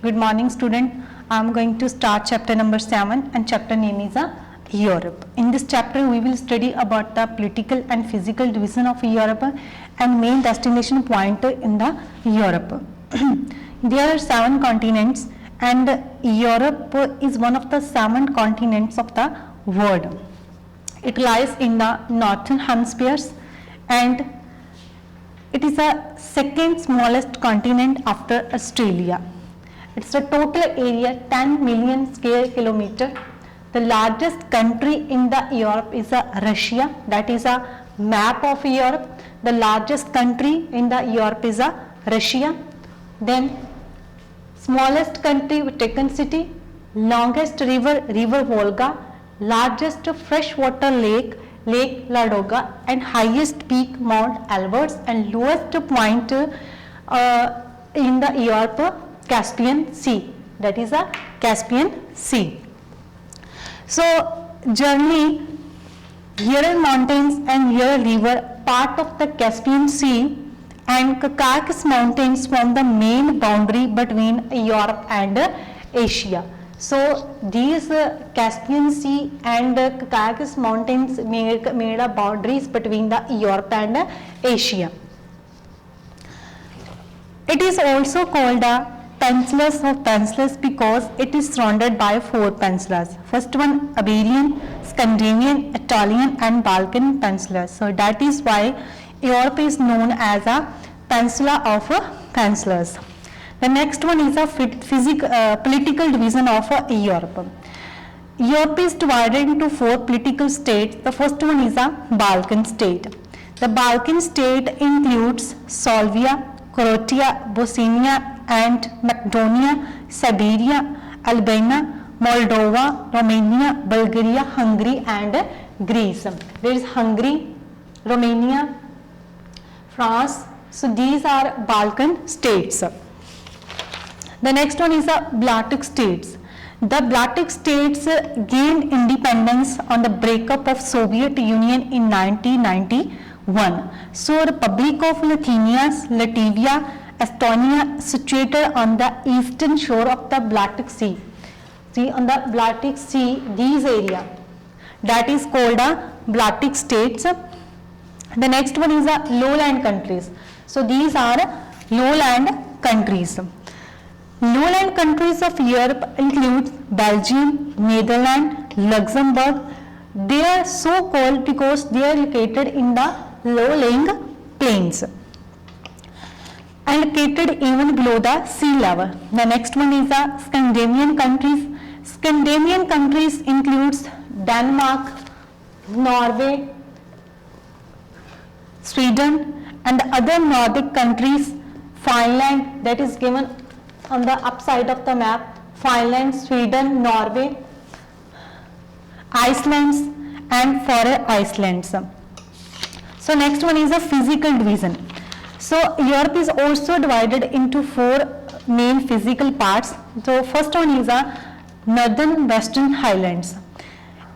Good morning, student. I am going to start chapter number 7 and chapter name is Europe. In this chapter, we will study about the political and physical division of Europe and main destination point in the Europe. There are 7 continents and Europe is one of the 7 continents of the world. It lies in the northern hemispheres and it is the second smallest continent after Australia. Its total area 10 million square kilometer. The largest country in the Europe is Russia. That is a map of Europe. The largest country in the Europe is Russia. Then smallest country Vatican City, longest river Volga, largest freshwater lake Ladoga, and highest peak Mount Elbrus, and lowest point in the Europe Caspian Sea, that is a Caspian Sea. So generally here mountains and here river part of the Caspian Sea, and Caucasus Mountains form the main boundary between Europe and Asia. So these Caspian Sea and Caucasus Mountains made boundaries between the Europe and Asia. It is also called a peninsulas of peninsulas because it is surrounded by 4 peninsulas. First one Iberian, Scandinavian, Italian and Balkan peninsulas. So that is why Europe is known as a peninsula of peninsulas. The next one is a political division of Europe. Europe is divided into 4 political states. The first one is a Balkan state. The Balkan state includes Serbia, Croatia, Bosnia and Macedonia, Serbia, Albania, Moldova, Romania, Bulgaria, Hungary and Greece. There is Hungary, Romania, France. So these are Balkan states. The next one is the Baltic states. The Baltic states gained independence on the breakup of Soviet Union in 1991. So Republic of Lithuania, Latvia, Estonia situated on the eastern shore of the Baltic Sea. See, on the Baltic Sea, these area that is called a Baltic states. The next one is the lowland countries. So these are lowland countries. Lowland countries of Europe include Belgium, Netherlands, Luxembourg. They are so called because they are located in the low-lying plains and located even below the sea level. The next one is the Scandinavian countries. Scandinavian countries includes Denmark, Norway, Sweden and other Nordic countries, Finland, that is given on the upside of the map, Finland, Sweden, Norway, Iceland and Faroe Islands. So next one is a physical division. So Europe is also divided into 4 main physical parts. So first one is a northern western highlands.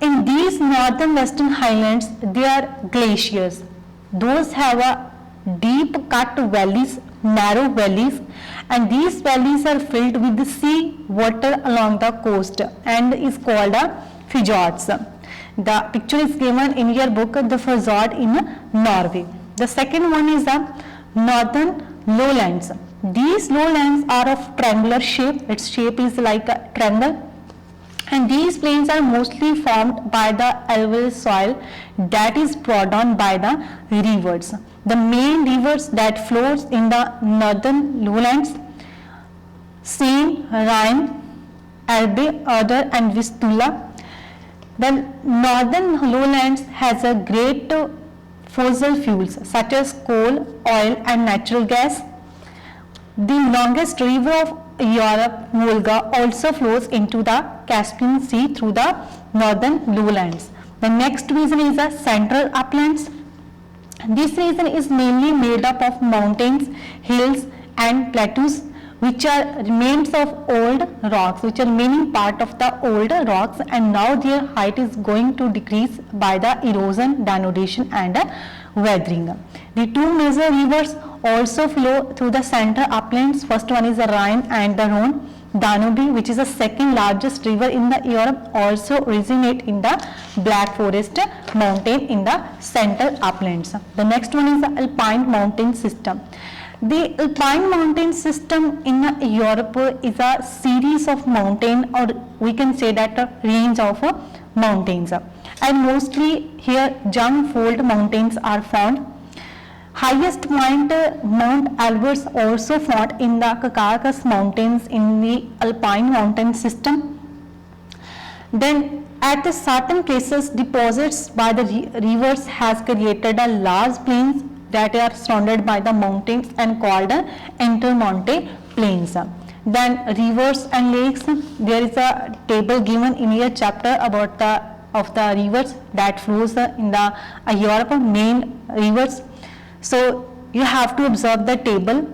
In these northern western highlands there are glaciers. Those have a deep cut valleys, narrow valleys, and these valleys are filled with the sea water along the coast and is called fjords. The picture is given in your book, the fjord in Norway. The second one is the northern lowlands. These lowlands are of triangular shape. Its shape is like a triangle. And these plains are mostly formed by the alluvial soil that is brought on by the rivers. The main rivers that flows in the northern lowlands, Seine, Rhine, Elbe, Oder and Vistula. The northern lowlands has a great fossil fuels such as coal, oil and natural gas. The longest river of Europe, Volga, also flows into the Caspian Sea through the northern lowlands. The next region is the central uplands. This region is mainly made up of mountains, hills and plateaus which are remains of old rocks, which are remaining part of the old rocks, and now their height is going to decrease by the erosion, denudation and weathering. The 2 major rivers also flow through the center uplands. First one is the Rhine and the Rhone. Danube, which is the second largest river in the Europe, also originate in the Black Forest mountain in the central uplands. The next one is the Alpine mountain system. The Alpine mountain system in Europe is a series of mountain, or we can say that a range of mountains, and mostly here Jungfold mountains are found. Highest point Mount Elbrus also found in the Caucasus mountains in the Alpine mountain system. Then at the certain places deposits by the rivers has created a large plains that are surrounded by the mountains and called intermonte plains. Then rivers and lakes, there is a table given in your chapter about the rivers that flows in the Europe, main rivers. So you have to observe the table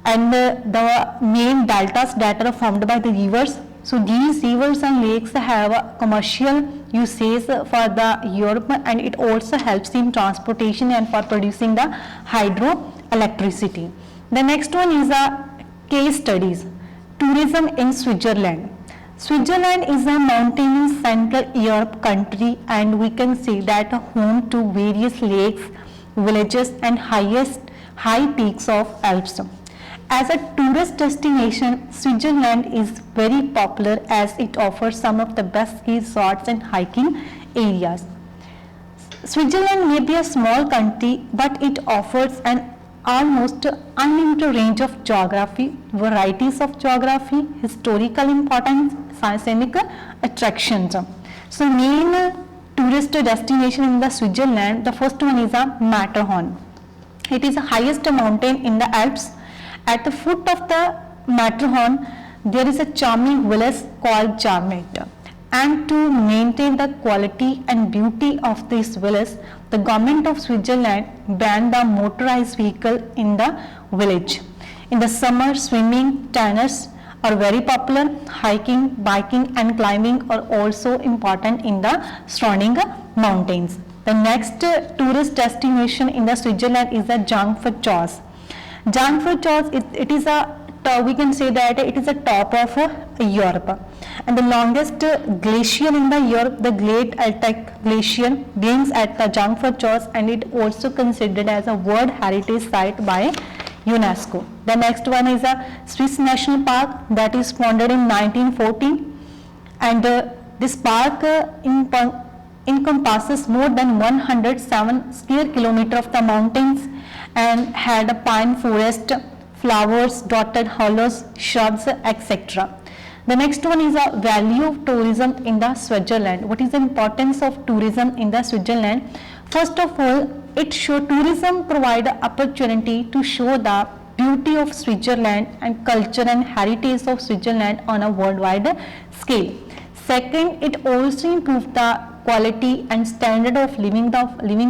and the main deltas that are formed by the rivers. So these rivers and lakes have a commercial usage for the Europe, and it also helps in transportation and for producing the hydroelectricity. The next one is a case studies. Tourism in Switzerland. Switzerland is a mountainous Central Europe country, and we can say that home to various lakes, villages and high peaks of Alps. As a tourist destination, Switzerland is very popular as it offers some of the best ski resorts and hiking areas. Switzerland may be a small country, but it offers an almost unlimited range of geography, varieties of geography, historical importance, scenic attractions. So main tourist destination in the Switzerland, the first one is a Matterhorn. It is the highest mountain in the Alps. At the foot of the Matterhorn, there is a charming village called Charmet. And to maintain the quality and beauty of this village, the government of Switzerland banned the motorized vehicle in the village. In the summer, swimming, tennis are very popular. Hiking, biking and climbing are also important in the surrounding mountains. The next tourist destination in the Switzerland is the Jungfrau. Jungfrau, it is we can say that it is a top of Europe, and the longest glacier in the Europe, the Great Alpine Glacier, begins at the Jungfrau, and it also considered as a World Heritage Site by UNESCO. The next one is a Swiss National Park that is founded in 1914, and this park encompasses more than 107 square kilometers of the mountains and had a pine forest, flowers, dotted hollows, shrubs, etc. The next one is a value of tourism in the Switzerland. What is the importance of tourism in the Switzerland? First of all, tourism provide opportunity to show the beauty of Switzerland and culture and heritage of Switzerland on a worldwide scale. Second, it also improves the quality and standard of living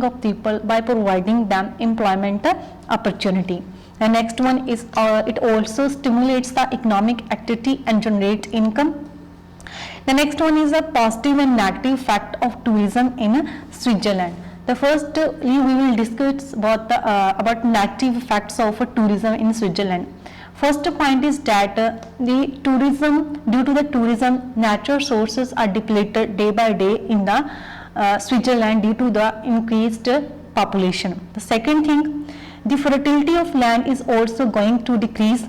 of people by providing them employment opportunity. The next one is it also stimulates the economic activity and generates income. The next one is a positive and negative effect of tourism in Switzerland. The first we will discuss about negative effects of tourism in Switzerland. First point is that due to the tourism, natural sources are depleted day by day in the Switzerland due to the increased population. The second thing, the fertility of land is also going to decrease.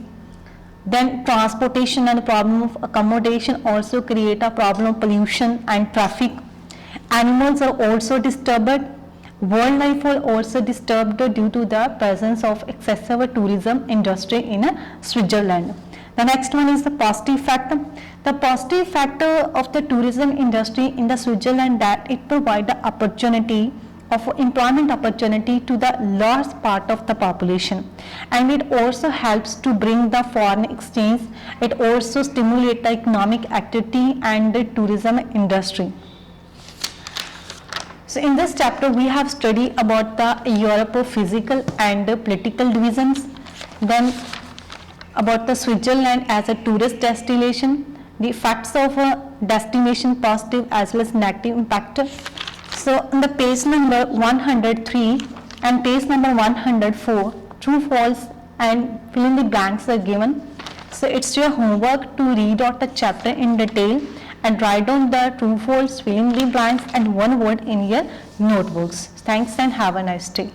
Then transportation and the problem of accommodation also create a problem of pollution and traffic. Animals are also disturbed. Wildlife are also disturbed due to the presence of excessive tourism industry in Switzerland. The next one is the positive factor. The positive factor of the tourism industry in the Switzerland that it provides the opportunity of employment opportunity to the large part of the population, and it also helps to bring the foreign exchange. It also stimulates the economic activity and the tourism industry. So in this chapter we have studied about the Europe physical and political divisions, then about the Switzerland as a tourist destination, the effects of a destination positive as well as negative impact. So on the page number 103 and page number 104, true, false and fill in the blanks are given. So it's your homework to read out the chapter in detail and write down the true false, fill in the blanks and one word in your notebooks. Thanks and have a nice day.